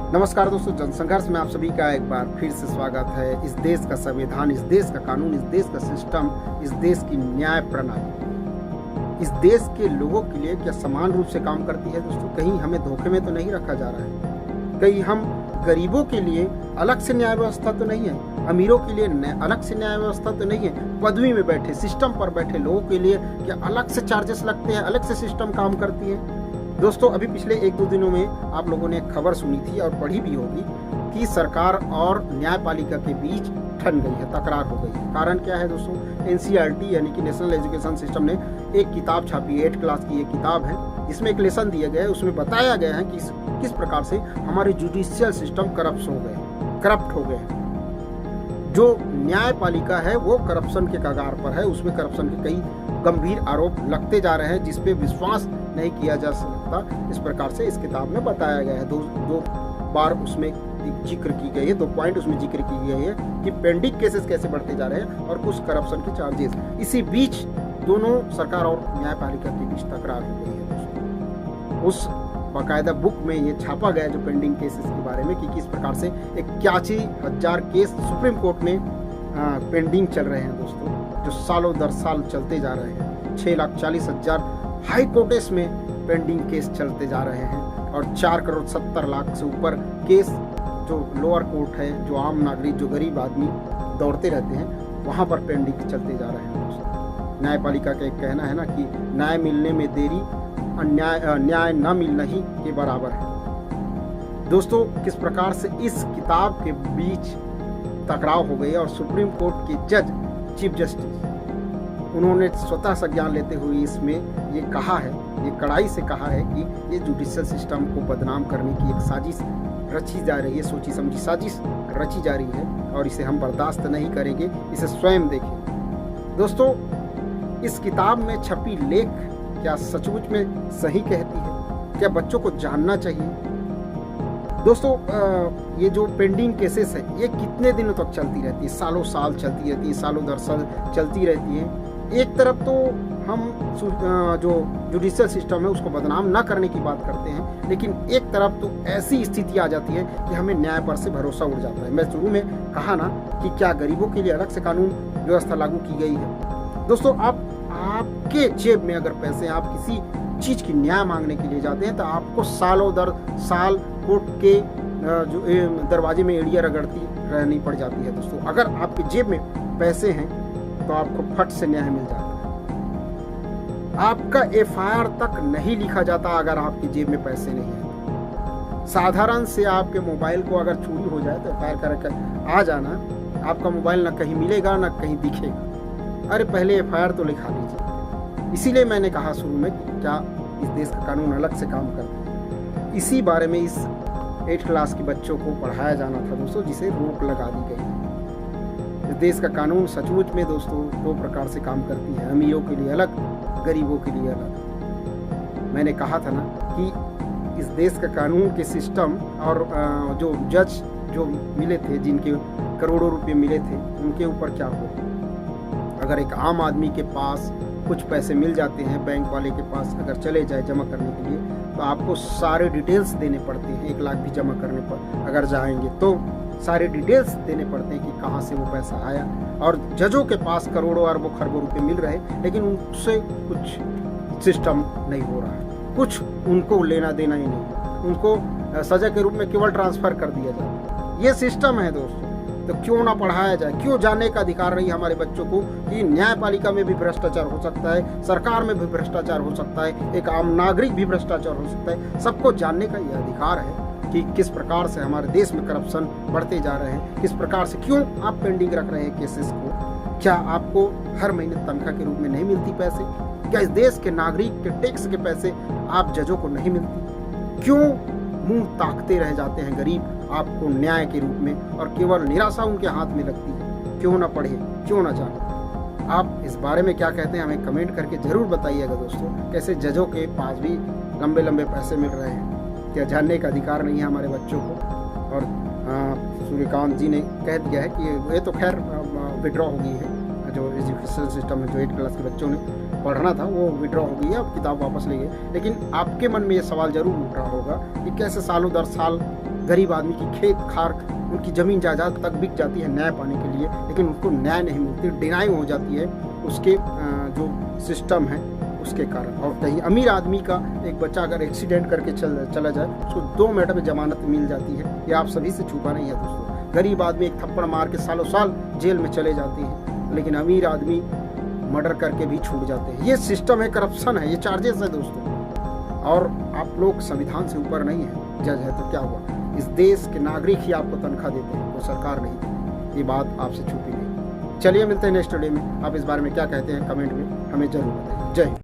नमस्कार दोस्तों, जनसंघर्ष में आप सभी का एक बार फिर से स्वागत है। इस देश का संविधान, इस देश का कानून, इस देश का सिस्टम, इस देश की न्याय प्रणाली इस देश के लोगों के लिए क्या समान रूप से काम करती है दोस्तों? कहीं हमें धोखे में तो नहीं रखा जा रहा है? कहीं हम गरीबों के लिए अलग से न्याय व्यवस्था तो नहीं है? अमीरों के लिए अलग से न्याय व्यवस्था तो नहीं है? पदवी में बैठे, सिस्टम पर बैठे लोगों के लिए क्या अलग से चार्जेस लगते हैं, अलग से सिस्टम काम करती है? दोस्तों, अभी पिछले 1-2 दिनों में आप लोगों ने एक खबर सुनी थी और पढ़ी भी होगी कि सरकार और न्यायपालिका के बीच ठन गई है, तकरार हो गई है। कारण क्या है दोस्तों? एनसीईआरटी यानी कि नेशनल एजुकेशन सिस्टम ने एक किताब छापी है, 8 क्लास की एक किताब है, जिसमें एक लेसन दिया गया है। उसमें बताया गया है कि किस प्रकार से हमारे जुडिशियल सिस्टम करप्ट हो गए। जो न्यायपालिका है वो करप्शन के कगार पर है, उसमें करप्शन के कई गंभीर आरोप लगते जा रहे हैं जिसपे विश्वास नहीं किया जा सकता। इस प्रकार से इस किताब में बताया गया है। दो बार उसमें जिक्र की गई है, 2 पॉइंट उसमें जिक्र की गई है कि पेंडिंग केसेस कैसे बढ़ते जा रहे हैं और कुछ करप्शन के चार्जेस। इसी बीच दोनों सरकार और न्यायपालिका के बीच तकरार हो गई है दोस्तों। उस बाकायदा बुक में ये छापा गया जो पेंडिंग केसेस के बारे में कि किस प्रकार से 81,000 केस सुप्रीम कोर्ट में पेंडिंग चल रहे हैं दोस्तों, जो सालों दर साल चलते जा रहे हैं। 6,40,000 हाई कोर्ट्स में पेंडिंग केस चलते जा रहे हैं और 4,70,00,000 से ऊपर केस जो लोअर कोर्ट है, जो आम नागरिक, जो गरीब आदमी दौड़ते रहते हैं, वहाँ पर पेंडिंग चलते जा रहे हैं दोस्तों। न्यायपालिका का एक कहना है ना कि न्याय मिलने में देरी न्याय न मिलना ही के बराबर है। दोस्तों, किस प्रकार से इस किताब के बीच टकराव हो गई और सुप्रीम कोर्ट के जज, चीफ जस्टिस, उन्होंने स्वतः संज्ञान लेते हुए इसमें ये कहा है, ये कड़ाई से कहा है कि ये जुडिशियल सिस्टम को बदनाम करने की एक साजिश रची जा रही है, सोची समझी साजिश रची जा रही है और इसे हम बर्दाश्त नहीं करेंगे। इसे स्वयं देखें। दोस्तों, इस किताब में छपी लेख क्या सचमुच में सही कहती है? क्या बच्चों को जानना चाहिए? दोस्तों, ये जो पेंडिंग केसेस है ये कितने दिनों तक चलती रहती है? सालों साल चलती रहती है, सालों दर साल चलती रहती है। एक तरफ तो हम जो जुडिशियल सिस्टम है उसको बदनाम ना करने की बात करते हैं, लेकिन एक तरफ तो ऐसी स्थिति आ जाती है कि हमें न्याय पर से भरोसा उड़ जाता है। मैं शुरू में कहा ना कि क्या गरीबों के लिए अलग से कानून व्यवस्था लागू की गई है? दोस्तों, आपके जेब में अगर पैसे, आप किसी चीज़ की न्याय मांगने के लिए जाते हैं तो आपको सालों दर साल कोर्ट के जो दरवाजे में एड़ियाँ रगड़ती रहनी पड़ जाती है। दोस्तों, अगर आपके जेब में पैसे हैं तो आपको फट से न्याय मिल जाता है। आपका एफआईआर तक नहीं लिखा जाता अगर आपकी जेब में पैसे नहीं हैं। साधारण से आपके मोबाइल को अगर चोरी हो जाए तो एफआईआर करके आ जाना, आपका मोबाइल ना कहीं मिलेगा ना कहीं दिखेगा। अरे पहले एफआईआर तो लिखा लीजिए। इसीलिए मैंने कहा शुरू में कि क्या इस देश का कानून अलग से काम करता है। इसी बारे में इस 8 क्लास के बच्चों को पढ़ाया जाना था दोस्तों, जिसे रोक लगा दी गई। इस देश का कानून सचमुच में दोस्तों 2 प्रकार से काम करती है, अमीरों के लिए अलग, गरीबों के लिए अलग। मैंने कहा था ना कि इस देश का कानून के सिस्टम और जो जज जो मिले थे, जिनके करोड़ों रुपए मिले थे, उनके ऊपर क्या हो। अगर एक आम आदमी के पास कुछ पैसे मिल जाते हैं, बैंक वाले के पास अगर चले जाए जमा करने के लिए, तो आपको सारे डिटेल्स देने पड़ते हैं। 1 लाख भी जमा करने पर अगर जाएंगे तो सारे डिटेल्स देने पड़ते हैं कि कहाँ से वो पैसा आया। और जजों के पास करोड़ों अरबों खरबों रुपए मिल रहे, लेकिन उनसे कुछ सिस्टम नहीं हो रहा है, कुछ उनको लेना देना ही नहीं, उनको सजा के रूप में केवल ट्रांसफर कर दिया जाता है। ये सिस्टम है दोस्तों। तो क्यों ना पढ़ाया जाए? क्यों जानने का अधिकार नहीं हमारे बच्चों को कि न्यायपालिका में भी भ्रष्टाचार हो सकता है, सरकार में भी भ्रष्टाचार हो सकता है, एक आम नागरिक भी भ्रष्टाचार हो सकता है। सबको जानने का यह अधिकार है कि किस प्रकार से हमारे देश में करप्शन बढ़ते जा रहे हैं, किस प्रकार से, क्यों आप पेंडिंग रख रहे हैं केसेस को। क्या आपको हर महीने तनख्वाह के रूप में नहीं मिलती पैसे? क्या इस देश के नागरिक के टैक्स के पैसे आप जजों को नहीं मिलती? क्यों मुंह ताकते रह जाते हैं गरीब आपको न्याय के रूप में, और केवल निराशा उनके हाथ में लगती है? क्यों ना पढ़े, क्यों ना जाने? आप इस बारे में क्या कहते हैं हमें कमेंट करके जरूर बताइएगा दोस्तों। कैसे जजों के पास भी लंबे लंबे पैसे मिल रहे हैं? क्या जानने का अधिकार नहीं है हमारे बच्चों को? और सूर्यकांत जी ने कह दिया है कि ये तो खैर विड्रॉ हो गई है, जो एजुकेशन सिस्टम में जो 8 क्लास के बच्चों ने पढ़ना था वो विड्रॉ हो गई है, अब किताब वापस ले गए। लेकिन आपके मन में ये सवाल जरूर उठ रहा होगा कि कैसे सालों दर साल गरीब आदमी की खेत खार, उनकी ज़मीन जायदाद तक बिक जाती है न्याय पाने के लिए, लेकिन उनको न्याय नहीं मिलती, डिनाई हो जाती है उसके जो सिस्टम है उसके कारण। और कहीं अमीर आदमी का एक बच्चा अगर एक्सीडेंट करके चला जाए, उसको 2 मिनट में जमानत मिल जाती है। ये आप सभी से छुपा नहीं है दोस्तों। गरीब आदमी एक थप्पड़ मार के सालों साल जेल में चले जाते हैं, लेकिन अमीर आदमी मर्डर करके भी छूट जाते हैं। ये सिस्टम है, करप्शन है, ये चार्जेस है दोस्तों। और आप लोग संविधान से ऊपर नहीं है, जज है तो क्या हुआ, इस देश के नागरिक ही आपको तनख्वाह देते हैं, वो सरकार नहीं। ये बात आपसे छुपी नहीं। चलिए मिलते हैं नेक्स्ट वीडियो में। आप इस बारे में क्या कहते हैं कमेंट में हमें जरूर बताइए। जय हिंद।